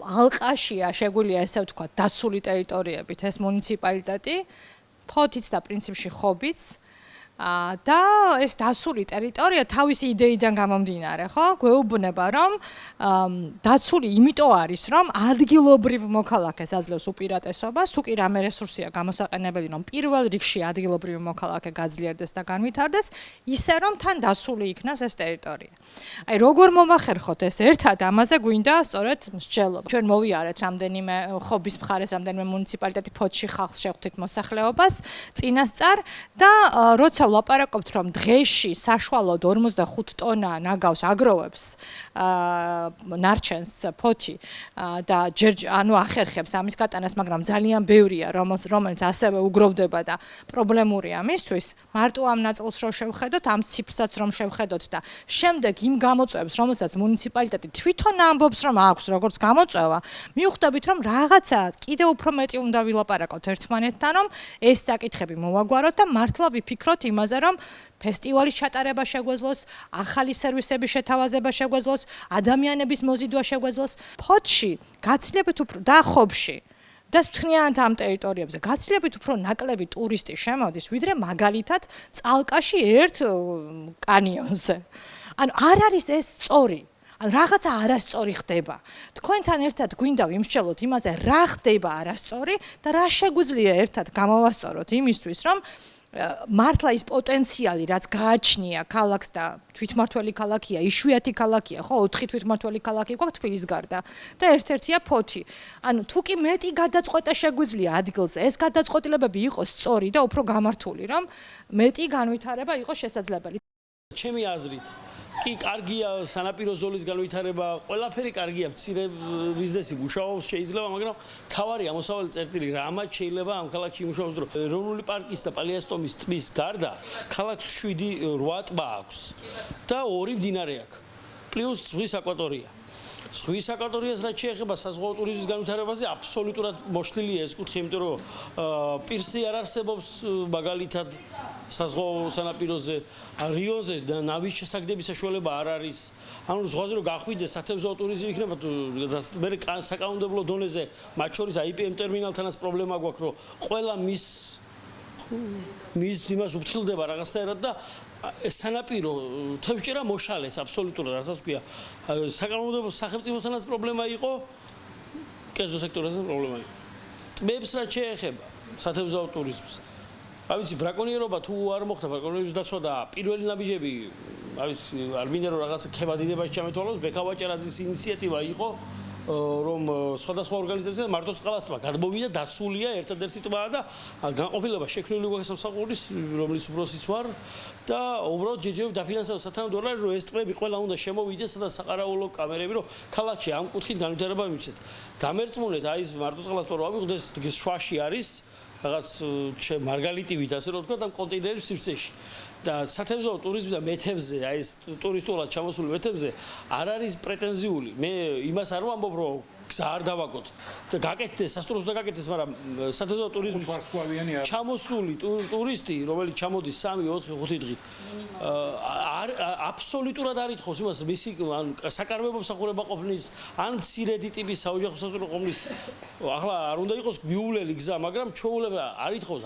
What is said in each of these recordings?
ალყაშია, შეგვიძლია ესე ვთქვათ, დაცული ტერიტორიებით ეს მუნიციპალიტეტი, ფოთიც და პრინციპში ხობიც. და ეს დაცული ტერიტორია თავისი იდეიდან გამომდინარე, ხო? გვეუბნება, რომ დაცული იმიტომ არის, რომ ადგილობრივ მოქალაქეს აძლევს უპირატესობას, თუ კი რამე რესურსია გამოსაყენებელი, რომ პირველ რიგში ადგილობრივი მოქალაქე გაძლიერდეს და განვითარდეს, ისე რომ თან დაცული იქნას ეს ტერიტორია. აი, როგორ მომახერხოთ ეს ერთად, ამაზე გვინდა სწორედ მსჯელობა. ჩვენ მოვიარეთ რამდენიმე ხობის მხარეს, რამდენიმე მუნიციპალიტეტი ფოთში ხალხს შევხვდით მოსახლეობას წინასწარ და როცა ლაპარაკობთ, რომ დღეში საშუალოდ 45 ტონა ნაგავს აგროვებს ნარჩენს ფოთი და ანუ ახერხებს ამის გატანას, მაგრამ ძალიან ბევრია, რომელიც ასევე უგროვდება და პრობლემურია მისთვის, მარტო ამ ნაწილს რომ შევხედოთ, ამ ციფრსაც რომ შევხედოთ და შემდეგ იმ გამოწვევებს, რომელსაც მუნიციპალიტეტი თვითონ ამბობს, რომ აქვს როგორც გამოწვევა, მივხვდებით, რომ რაღაცა კიდევ უფრო მეტი უნდა ვილაპარაკოთ ერთმანეთთან, რომ ეს საკითხები მოვაგვაროთ და მართლა ვიფიქროთ იმაზე, რომ ფესტივალის ჩატარება შეგვეძლოს, ახალი სერვისების შეთავაზება შეგვეძლოს, ადამიანების მოზიდვა შეგვეძლოს, ფოთში გაცილებით უფრო და ხობში და მთლიანად ამ ტერიტორიებზე გაცილებით უფრო ნაკლები ტურისტი შემოდის, ვიდრე მაგალითად წალკაში ერთ კანიონზე. ანუ არ არის ეს სწორი. ან რაღაცა არასწორი ხდება. თქვენთან ერთად გვინდა ვიმსჯელოთ იმაზე, რა ხდება არასწორი და რა შეგვიძლია ერთად გამოვასწოროთ იმისთვის, რომ მართლა ის პოტენციალი, რაც გააჩნია ქალაქს და თვითმმართველი ქალაქია, იშვიათი ქალაქია, ხო, 4 თვითმმართველი ქალაქი გვაქვს თბილის გარდა და ერთ-ერთია ფოთი. ანუ თუ კი მეტი გადაწყვეტა შეგვიძლია ადგილზე, ეს გადაწყვეტილებები იყოს სწორი და უფრო გამართული, რომ მეტი განვითარება იყოს შესაძლებელი. ჩემი აზრით კი კარგია სანაპირო ზოლის განვითარება, ყველაფერი კარგია, მცირე ბიზნესი მუშაობს შეიძლება, მაგრამ თავარი ამოსავალი წერტილი რამაც შეიძლება ამ ქალაქში იმუშაოს დრო. ეროვნული პარკის და პალიასტომის ტბის გარდა ქალაქს 7-8 ტბა აქვს და 2 მდინარე აქვს. პლუს ზღვის აკვატორია. ზღვის აკვატორიას რაც შეეხება საზღვაო ტურიზმის განვითარებაზე აბსოლუტურად მოშლილია ეს კუთხე, იმიტომ რომ პირსი არ არსებობს მაგალითად საზღვაო სანაპიროზე, რიოზე და ნავის შესაგდების საშუალება არ არის. ანუ ზღვაზე რომ გახვიდე სათევზაო ტურიზმი იქნება, მე საკანონმდებლო დონეზე, მათ შორის IPM ტერმინალთანაც პრობლემა გვაქვს, რომ ყველა მის იმას უფრთხილდება რაღაცნაირად და სანაპირო თევზჭერა მოშალეს აბსოლუტურად, რასაც ქვია. საკანონმდებლო სახელმწიფოსთანაც პრობლემა იყო, კერძო სექტორაზეც პრობლემა იყო. ტბებს რაც შეეხება სათევზაო ტურიზმს. არ ვიცი, ბრაკონიერობა თუ არ მოხდა, ბრაკონიერების დაცვა და პირველი ნაბიჯები, არ მინდა რომ რაღაცა ქებადიდებაში ჩამეთვალოს, ბექავაჭარაძის ინიციატივა იყო, რომ სხვადასხვა ორგანიზაცია მარტო წყალასტბა გადმოვიდა, დაცულია ერთადერთი ტბაა და განყოფილება შექმნილი გვაქვს სამსახურის, რომლის უფროსიც ვარ და უბრალოდ ჯერჯერობით დაფინანსება სათანადო რომ ეს ტბები ყველა უნდა შემოვიდეს და საყარაულო კამერები, რომ ქალაქში ამ კუთხით განვითარება მივცეთ. დამერწმუნეთ, აი ეს მარტო წყალასტბა რომ ავიღოთ, ეს შვაში არის რაღაც მარგალიტივით, ასე რომ ვთქვა, და კონტეინერების სივრცეში. და სათევზაო ტურიზმი და მეთევზე, აი ეს ტურისტულად ჩამოსული მეთევზე არ არის პრეტენზიული. მე იმას არ ვამბობ, რომ გზა არ დავაგოთ და გაკეთდეს, სასტუმროს და გაკეთდეს, მაგრამ სათევზაო ტურიზმის ჩამოსული ტურისტი, რომელიც ჩამოდის 3-4-5 დღით, აბსოლუტურად არ ითხოვს იმას, მისი საკარმებო მსახურება ყოფნის, ან მცირედი ტიპის საოჯახო სასტუმრო ყოფნის. ახლა არ უნდა იყოს მიულელი გზა, მაგრამ ჩვეულება არ ითხოვს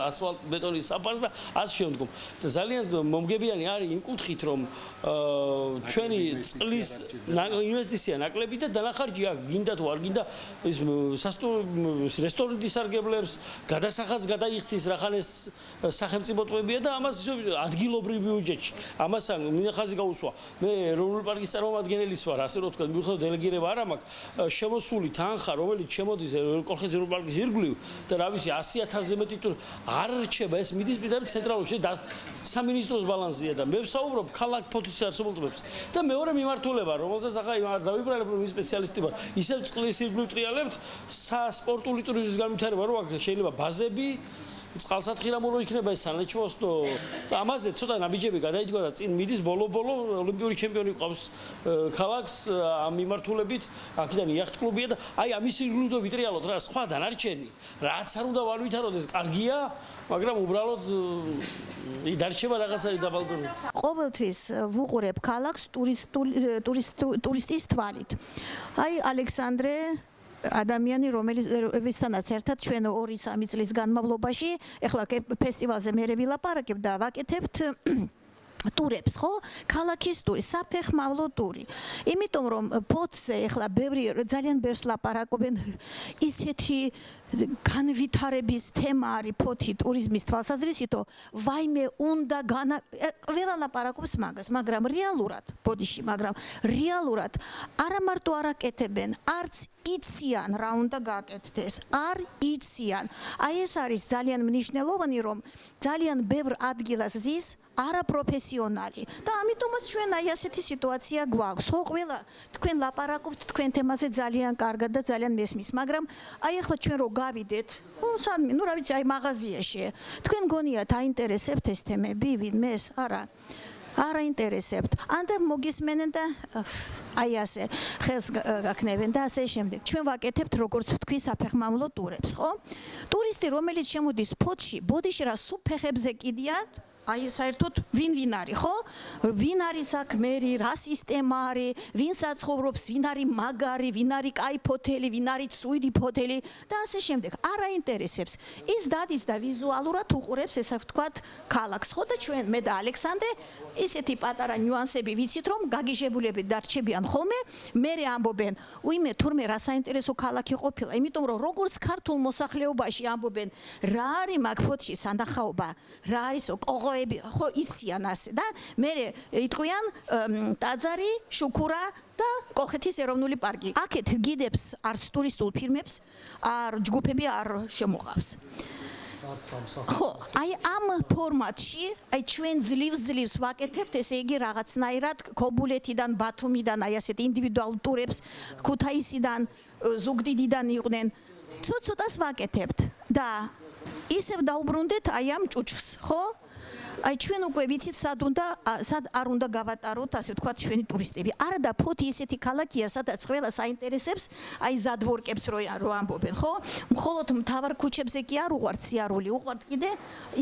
ასფალტ ბეტონის საფარს და ასე შემდგომ. და ძალიან მომგებიანი არის იმ კუთხით, რომ ჩვენი წყლის ინვესტიცია ნაკლები და დანახარჯი აქვს, გინდა თუ არ გინდა ის რესტორნების სარგებლებს, გადასახადს გადაიხდის, რახან ეს სახელმწიფო ტბებია და ამას ადგილობრივ ბიუჯეტში. ამას მინახაზი გაუსვა. მე ეროვნული პარკის წარმომადგენელის ვარ, ასე რომ ვთქვა, მიუხედავად დელეგირება არ მაქვს, შემოსული თანხა, რომელიც შემოდის კოლხეთის ეროვნული პარკის ირგვლივ და რა ვიცი 100,000-ზე მეტი არ რჩება, ეს მიდის პირდაპირ ცენტრალურში და სამინისტროს ბალანსია და მე ვსაუბრობ ქალაქ ფოთის არსებულ ტბებს. და მეორე მიმართულება, რომელსაც ახლა დავიბრალებ, რომ ის სპეციალისტი ვარ, ისევ წყლის ირგვლივ ტრიალებთ, სპორტული ტურიზმის განვითარება, რომ შეიძლება ბაზები წყალსათხი რამ რო იქნება ეს სანაჩვენო და ამაზე ცოტა ნაბიჯები გადაიდგა და წინ მიდის ბოლო-ბოლო ოლიმპიური ჩემპიონი ყავს ქალაქს ამ მიმართულებით აქედან იახტ კლუბია და აი ამის ირგვლივ ვიტრიალოთ რა სხვა დანარჩენი რაც არ უნდა ვალვითაროდეს კარგია მაგრამ უბრალოდ დარჩება რაღაცა დაბალდონი ყოველთვის ვუყურებ ქალაქს ტურისტის თვალით აი ალექსანდრე ადამიანი რომელიცთანაც ერთად ჩვენ 2-3 წლის განმავლობაში ეხლა ფესტივალზე მე ვილაპარაკებ და ვაკეთებთ ტურებს ხო ქალაქის ტური საფეხმავლო ტური იმიტომ რომ პოცზე ეხლა ბევრი ძალიან ბევრს ლაპარაკობენ ისეთი განვითარების თემა არის პოთი ტურიზმის თვალსაზრისითო ვაიმე უნდა ყველა ლაპარაკობს მაგას მაგრამ რეალურად ბოდიში მაგრამ რეალურად არა მარტო არ აკეთებენ არც იციან რა უნდა გააკეთდეს არ იციან აი ეს არის ძალიან მნიშვნელოვანი რომ ძალიან ბევრ ადგილას ზის არაპროფესიონალი და ამიტომაც ჩვენ აი ასეთი სიტუაცია გვაქვს ხო ყველა თქვენ ლაპარაკობთ თქვენ თემაზე ძალიან კარგად და ძალიან მესმის მაგრამ აი ახლა ჩვენ რო გავიდეთ ხო სადმე ნუ რა ვიცი აი მაღაზიაში თქვენ გონიათ აინტერესებთ ეს თემები ვინმეს არა აინტერესებთ ანდა მოგისმენენ და აი ასე ხელს გაქნებენ და ასე შემდეგ ჩვენ ვაკეთებთ როგორც თქვი საფეხმავლო ტურებს ხო ტურისტი რომელიც შემოდის ფოთში ბოდიში რა სუფეხებზე კიდიათ აი საერთოდ ვინ არის ხო ვინ არის აქ მერი რა სისტემა არის ვინ საცხოვრობს ვინ არის მაგარი ვინ არის კაი ფოთელი ვინ არის ცუდი ფოთელი და ასე შემდეგ არ აინტერესებს ის დადის და ვიზუალურად უყურებს ესე ვთქვათ ქალაქს ხო და ჩვენ მე და ალექსანდრე ისეთი პატარა ნიუანსები ვიცით რომ გაგიჟებულები დარჩებიან ხოლმე მე ამბობენ უიმე თურმე რა საინტერესო ქალაქი ყოფილა იმიტომ რომ როგორც ქართულ მოსახლეობაში ამბობენ რა არის მაგ ფოთში სანახაობა რა არისო ხო იციან ასე და მე იტყვიან ტაძარი, შუქურა და კოლხეთის ეროვნული პარკი. აქეთ გიდებს არც ტურისტულ ფირმებს, არ ჯგუფები არ შემოყავს. ხო, აი ამ ფორმატში, აი ჩვენ ძლივს ვაკეთებთ, ესე იგი რაღაცნაირად ქობულეთიდან, ბათუმიდან, აი ასეთ ინდივიდუალურ ტურებს, ქუთაისიდან, ზუგდიდიდან იყვნენ. ცოტას ვაკეთებთ და ისევ დაუბრუნდეთ აი ამ ჭუჭხს, ხო? აი ჩვენ უკვე ვიცით სად არ უნდა გავატაროთ ასე ვთქვათ ჩვენი ტურისტები. არა და ფოთი ისეთი ქალაქია, სადაც ყველას აინტერესებს, აი ზადვორკებს რო ამბობენ, ხო? მხოლოდ მთავარ ქუჩებზე კი არ უყვართ სიარული, უყვართ კიდე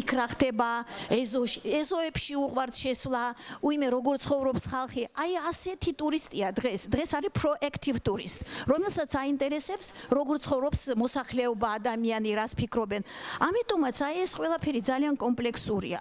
იქ რა ხდება, ეზოებში უყვართ შესვლა, უიმე როგორ ცხოვრობს ხალხი. აი ასეთი ტურისტია დღეს. დღეს არის პროექტივ ტურისტ, რომელსაც აინტერესებს როგორ ცხოვრობს მოსახლეობა, ადამიანი, რას ფიქრობენ. ამიტომაც აი ეს ყველაფერი ძალიან კომპლექსურია.